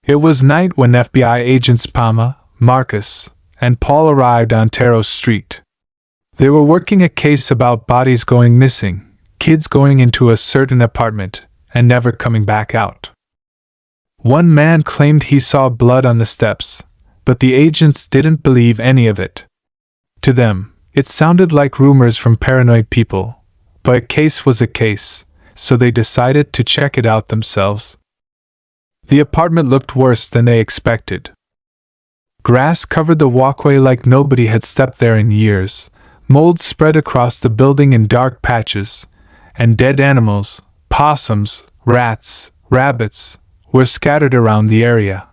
It was night when FBI agents Palma, Marcus, and Paul arrived on Taro Street. They were working a case about bodies going missing, kids going into a certain apartment and never coming back out. One man claimed he saw blood on the steps, but the agents didn't believe any of it. To them, it sounded like rumors from paranoid people, but a case was a case, so they decided to check it out themselves. The apartment looked worse than they expected. Grass covered the walkway like nobody had stepped there in years, mold spread across the building in dark patches, and dead animals, possums, rats, rabbits, were scattered around the area.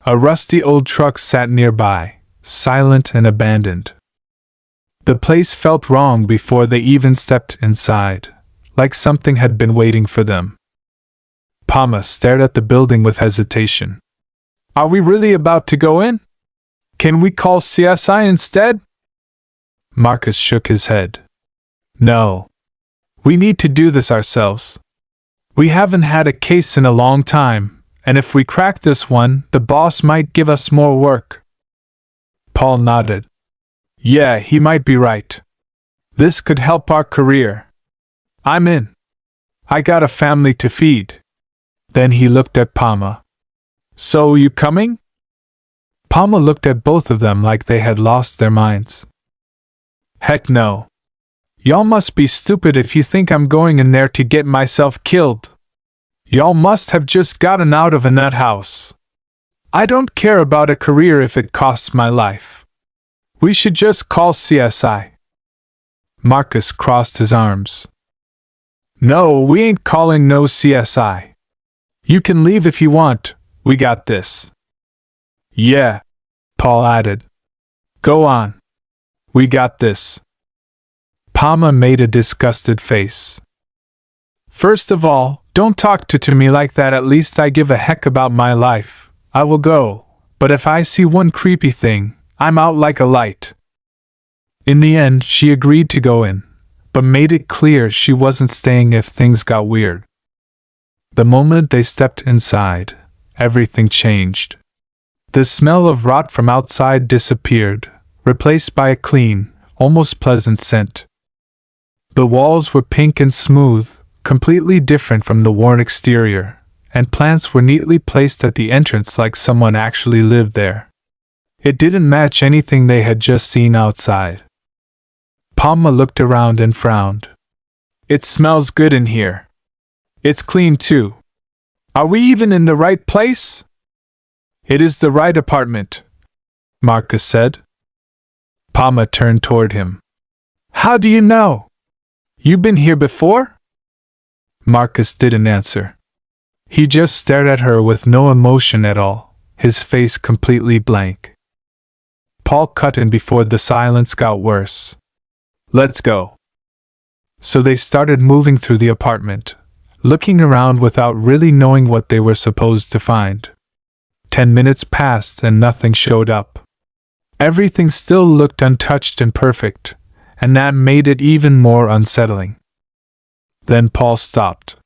A rusty old truck sat nearby, silent and abandoned. The place felt wrong before they even stepped inside, like something had been waiting for them. Palma stared at the building with hesitation. Are we really about to go in? Can we call CSI instead? Marcus shook his head. No. We need to do this ourselves. We haven't had a case in a long time, and if we crack this one, the boss might give us more work. Paul nodded. Yeah, he might be right. This could help our career. I'm in. I got a family to feed. Then he looked at Palma. So you coming? Palma looked at both of them like they had lost their minds. Heck no. Y'all must be stupid if you think I'm going in there to get myself killed. Y'all must have just gotten out of a nut house. I don't care about a career if it costs my life. We should just call CSI. Marcus crossed his arms. No, we ain't calling no CSI. You can leave if you want, we got this. Yeah, Paul added. Go on. We got this. Palma made a disgusted face. First of all, don't talk to me like that. At least I give a heck about my life. I will go, but if I see one creepy thing, I'm out like a light. In the end, she agreed to go in, but made it clear she wasn't staying if things got weird. The moment they stepped inside, everything changed. The smell of rot from outside disappeared, replaced by a clean, almost pleasant scent. The walls were pink and smooth, completely different from the worn exterior, and plants were neatly placed at the entrance like someone actually lived there. It didn't match anything they had just seen outside. Palma looked around and frowned. It smells good in here. It's clean too. Are we even in the right place? It is the right apartment, Marcus said. Palma turned toward him. How do you know? You been here before? Marcus didn't answer. He just stared at her with no emotion at all, his face completely blank. Paul cut in before the silence got worse. Let's go. So they started moving through the apartment, looking around without really knowing what they were supposed to find. 10 minutes passed and nothing showed up. Everything still looked untouched and perfect, and that made it even more unsettling. Then Paul stopped.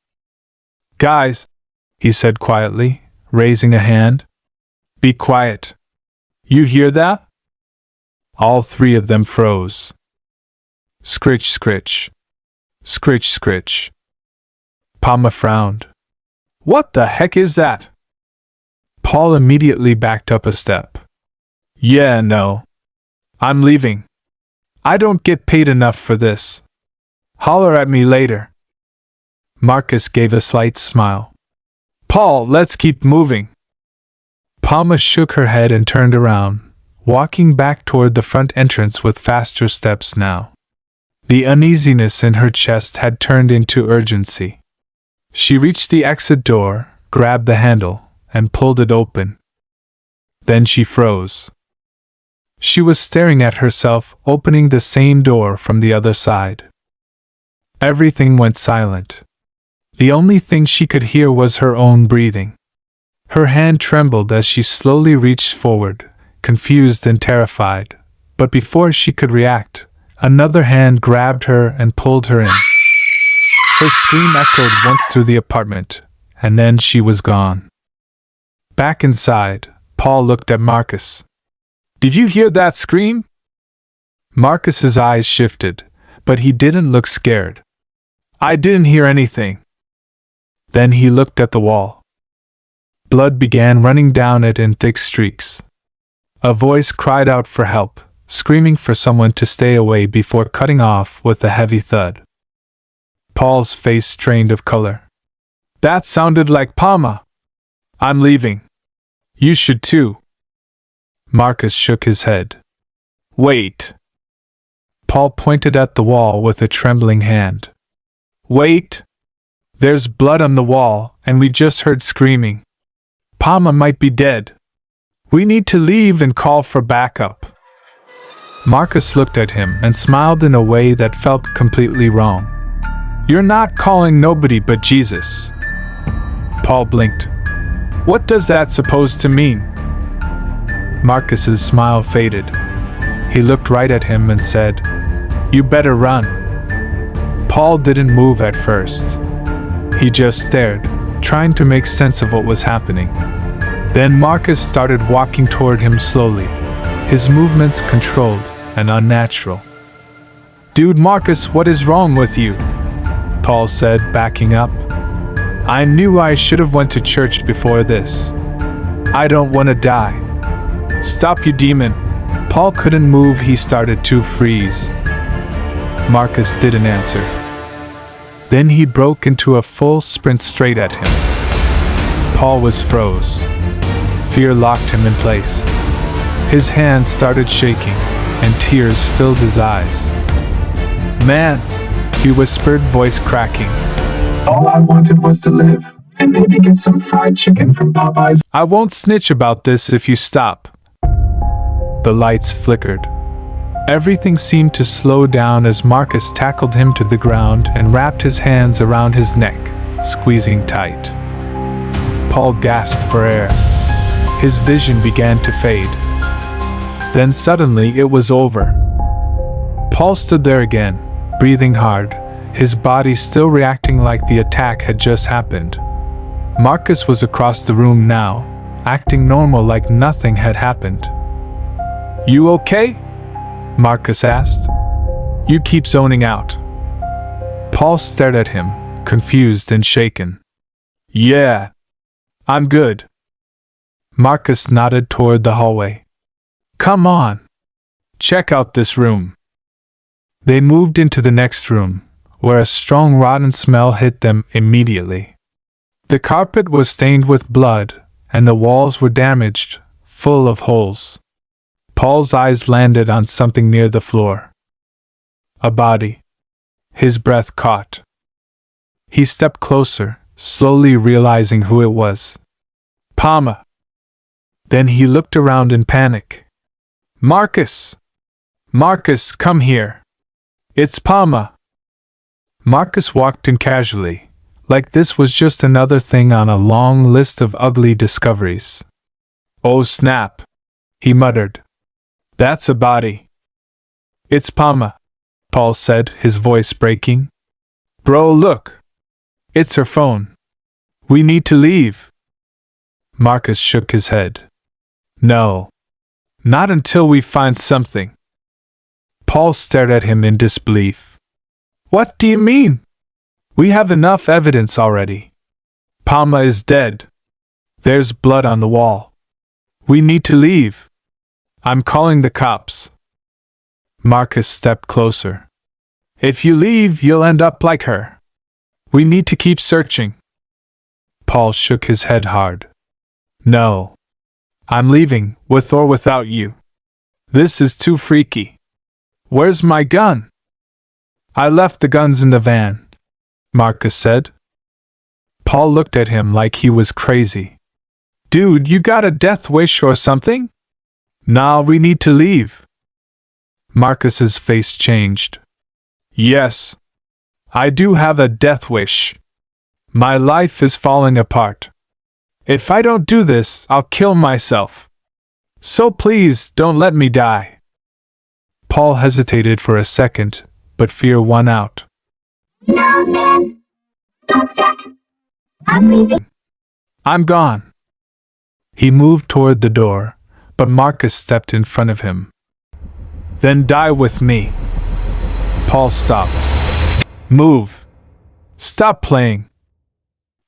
Guys, he said quietly, raising a hand. Be quiet. You hear that? All three of them froze. Scritch, scritch. Scritch, scritch. Palma frowned. What the heck is that? Paul immediately backed up a step. Yeah, no. I'm leaving. I don't get paid enough for this. Holler at me later. Marcus gave a slight smile. Paul, let's keep moving. Palma shook her head and turned around, walking back toward the front entrance with faster steps now. The uneasiness in her chest had turned into urgency. She reached the exit door, grabbed the handle, and pulled it open. Then she froze. She was staring at herself opening the same door from the other side. Everything went silent. The only thing she could hear was her own breathing. Her hand trembled as she slowly reached forward, confused and terrified, but before she could react, another hand grabbed her and pulled her in. Her scream echoed once through the apartment, and then she was gone. Back inside, Paul looked at Marcus. "Did you hear that scream?" Marcus's eyes shifted, but he didn't look scared. "I didn't hear anything." Then he looked at the wall. Blood began running down it in thick streaks. A voice cried out for help, screaming for someone to stay away before cutting off with a heavy thud. Paul's face strained of color. "That sounded like Palma. I'm leaving. You should too." Marcus shook his head. "Wait." Paul pointed at the wall with a trembling hand. "Wait. There's blood on the wall, and we just heard screaming. Palma might be dead. We need to leave and call for backup." Marcus looked at him and smiled in a way that felt completely wrong. "You're not calling nobody but Jesus." Paul blinked. "What does that supposed to mean?" Marcus's smile faded. He looked right at him and said, "You better run." Paul didn't move at first. He just stared, trying to make sense of what was happening. Then Marcus started walking toward him slowly, his movements controlled and unnatural. "Dude, Marcus, what is wrong with you?" Paul said, backing up. "I knew I should have went to church before this. I don't want to die." "Stop, you demon." Paul couldn't move. He started to freeze. Marcus didn't answer. Then he broke into a full sprint straight at him. Paul was froze. Fear locked him in place. His hands started shaking, and tears filled his eyes. "Man," he whispered, voice cracking. "All I wanted was to live, and maybe get some fried chicken from Popeyes." "I won't snitch about this if you stop." The lights flickered. Everything seemed to slow down as Marcus tackled him to the ground and wrapped his hands around his neck, squeezing tight. Paul gasped for air. His vision began to fade. Then suddenly it was over. Paul stood there again, breathing hard, his body still reacting like the attack had just happened. Marcus was across the room now, acting normal like nothing had happened. "You okay?" Marcus asked. "You keep zoning out." Paul stared at him, confused and shaken. "Yeah, I'm good." Marcus nodded toward the hallway. "Come on. Check out this room." They moved into the next room, where a strong rotten smell hit them immediately. The carpet was stained with blood, and the walls were damaged, full of holes. Paul's eyes landed on something near the floor. A body. His breath caught. He stepped closer, slowly realizing who it was. Palma. Then he looked around in panic. "Marcus! Marcus, come here! It's Palma!" Marcus walked in casually, like this was just another thing on a long list of ugly discoveries. "Oh snap!" he muttered. "That's a body." "It's Palma," Paul said, his voice breaking. "Bro, look! It's her phone. We need to leave." Marcus shook his head. "No. Not until we find something." Paul stared at him in disbelief. "What do you mean? We have enough evidence already. Palma is dead. There's blood on the wall. We need to leave. I'm calling the cops." Marcus stepped closer. "If you leave, you'll end up like her. We need to keep searching." Paul shook his head hard. "No. I'm leaving, with or without you. This is too freaky. Where's my gun?" "I left the guns in the van," Marcus said. Paul looked at him like he was crazy. "Dude, you got a death wish or something?" "Nah, we need to leave." Marcus's face changed. "Yes. I do have a death wish. My life is falling apart. If I don't do this, I'll kill myself. So please, don't let me die." Paul hesitated for a second, but fear won out. "No, man. Not that. I'm leaving." "I'm gone." He moved toward the door, but Marcus stepped in front of him. Then die with me. Paul stopped. Move. Stop playing.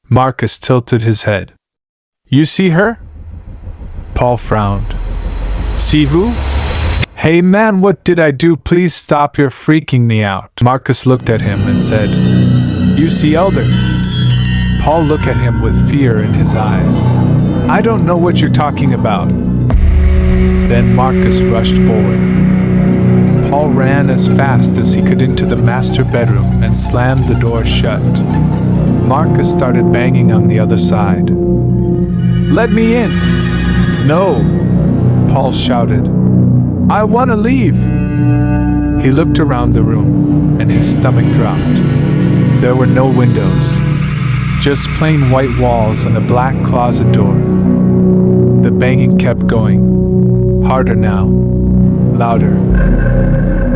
Marcus tilted his head. You see her? Paul frowned. See who? Hey man, what did I do? Please stop, you're freaking me out. Marcus looked at him and said, You see Elder? Paul looked at him with fear in his eyes. I don't know what you're talking about. Then Marcus rushed forward. Paul ran as fast as he could into the master bedroom and slammed the door shut. Marcus started banging on the other side. Let me in! No! Paul shouted. I want to leave! He looked around the room, and his stomach dropped. There were no windows, just plain white walls and a black closet door. The banging kept going. Harder now. Louder.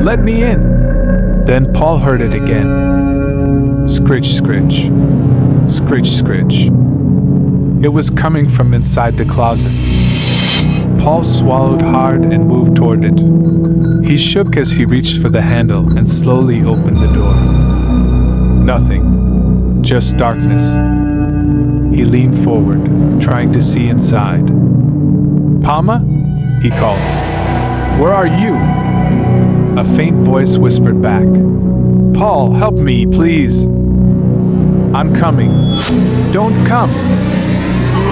Let me in! Then Paul heard it again. Scritch, scritch. Scritch, scritch. It was coming from inside the closet. Paul swallowed hard and moved toward it. He shook as he reached for the handle and slowly opened the door. Nothing. Just darkness. He leaned forward, trying to see inside. Palma? He called. Where are you? A faint voice whispered back. Paul, help me, please. I'm coming. Don't come.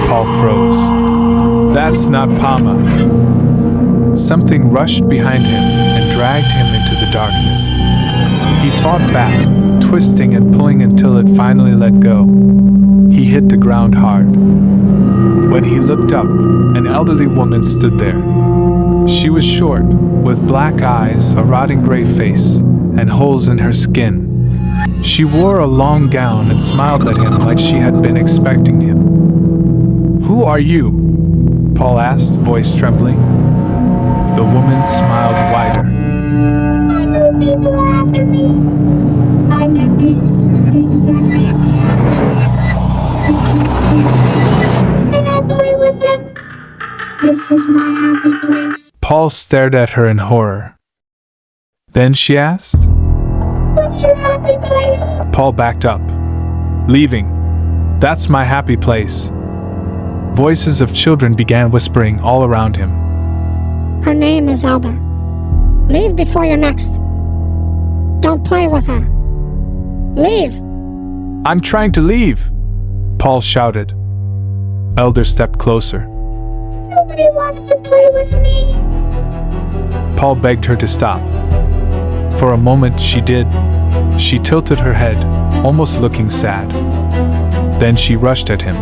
Paul froze. That's not Palma. Something rushed behind him and dragged him into the darkness. He fought back, twisting and pulling until it finally let go. He hit the ground hard. When he looked up, an elderly woman stood there. She was short, with black eyes, a rotting gray face, and holes in her skin. She wore a long gown and smiled at him like she had been expecting him. Who are you? Paul asked, voice trembling. The woman smiled wider. I know people are after me. I did things that make me happy. And I play with them. This is my happy place. Paul stared at her in horror. Then she asked, What's your happy place? Paul backed up. Leaving. That's my happy place. Voices of children began whispering all around him. Her name is Elder. Leave before you're next. Don't play with her. Leave! I'm trying to leave! Paul shouted. Elder stepped closer. Nobody wants to play with me. Paul begged her to stop. For a moment she did. She tilted her head, almost looking sad. Then she rushed at him.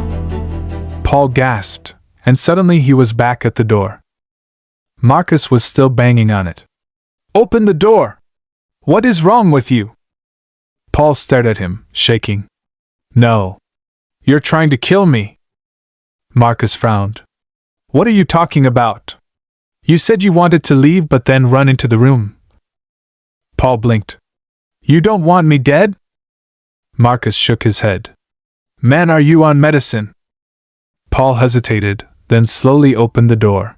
Paul gasped, and suddenly he was back at the door. Marcus was still banging on it. Open the door! What is wrong with you? Paul stared at him, shaking. No. You're trying to kill me. Marcus frowned. What are you talking about? You said you wanted to leave but then run into the room. Paul blinked. You don't want me dead? Marcus shook his head. Man, are you on medicine? Paul hesitated, then slowly opened the door.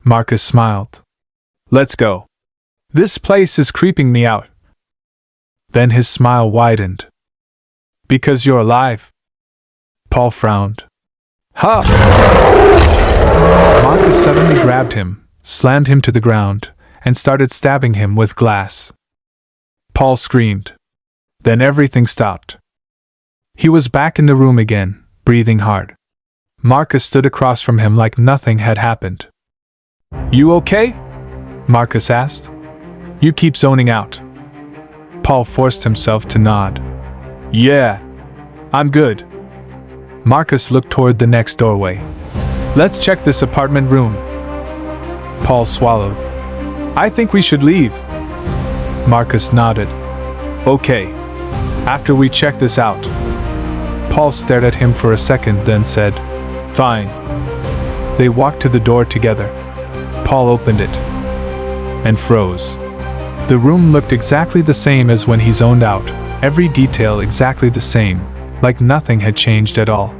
Marcus smiled. Let's go. This place is creeping me out. Then his smile widened. Because you're alive. Paul frowned. Ha! Marcus suddenly grabbed him, slammed him to the ground, and started stabbing him with glass. Paul screamed. Then everything stopped. He was back in the room again, breathing hard. Marcus stood across from him like nothing had happened. You okay? Marcus asked. You keep zoning out. Paul forced himself to nod. Yeah, I'm good. Marcus looked toward the next doorway. Let's check this apartment room. Paul swallowed. I think we should leave. Marcus nodded. Okay. After we check this out. Paul stared at him for a second, then said, Fine. They walked to the door together. Paul opened it. And froze. The room looked exactly the same as when he zoned out, every detail exactly the same, like nothing had changed at all.